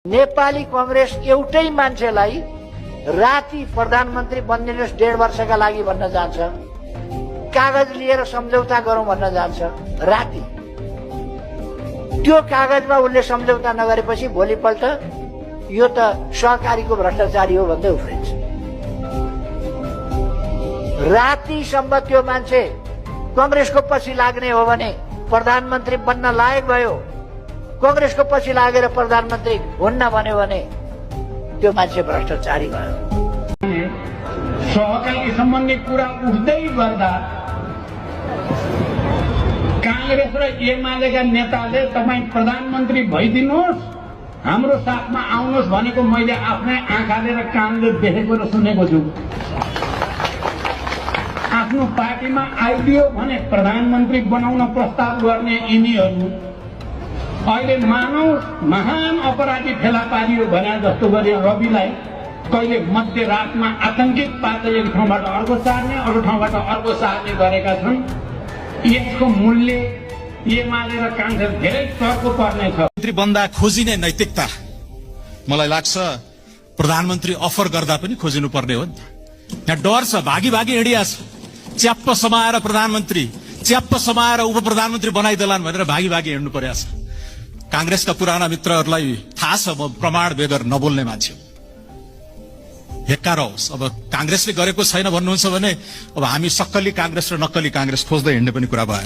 नेपाली कांग्रेस एउटै मान्छेलाई राति प्रधानमन्त्री बनिदिनुहोस् 1.5 वर्षका लागि भन्न जान्छ, कागज लिएर सम्झौता गरौं भन्न जान्छ। राति त्यो कागजमा उनले सम्झौता नगरेपछि भोलिपल्ट यो त सहकारीको भ्रष्टाचारी हो भन्दै उफ्रिन्छ। रातिसम्म त्यो मान्छे कांग्रेसको पछि लाग्ने हो भने प्रधानमन्त्री बन्न लायक भयो, कांग्रेसको पछि लागेर प्रधानमन्त्री हुन्न भन्यो भने त्यो मान्छे भ्रष्टाचारी भयो। सहकारी सम्बन्धी कुरा उठ्दै गर्दा कांग्रेस र एमालेका नेताले तपाईं प्रधानमन्त्री भइदिनुहोस्, हाम्रो साथमा आउनुहोस् भनेको मैले आफ्नै आँखाले र कानले देखेको र सुनेको छु। आफ्नो पार्टीमा आइदियो भने प्रधानमन्त्री बनाउन प्रस्ताव गर्ने यिनीहरू अहिले मानव महान अपराधी फेला पारियो भने जस्तो गरे रविलाई कहिले मध्यरातमा आतंकित पार्दै एक ठाउँबाट अर्को सार्ने, अरू ठाउँबाट अर्को सार्ने गरेका छन्। यसको मूल्य एमाले र कांग्रेस धेरै चर्को पर्नेछ। मन्त्री बन्दा खोजिने नैतिकता मलाई लाग्छ प्रधानमन्त्री अफर गर्दा पनि खोजिनु पर्ने हो नि त। यहाँ डर छ, भागी भागी हिँडिया छ, च्याप्प समाएर प्रधानमन्त्री, च्याप्प समाएर उप प्रधानमन्त्री बनाइदेलान् भनेर भागी भागी हिँड्नु परेको छ। कांग्रेसका पुराना मित्रहरूलाई थाहा छ म प्रमाण बेगर नबोल्ने मान्छे हो। हेक्कार होस्, अब कांग्रेसले गरेको छैन भन्नुहुन्छ भने अब हामी सक्कली कांग्रेस र नक्कली कांग्रेस खोज्दै हिँड्ने पनि कुरा भयो।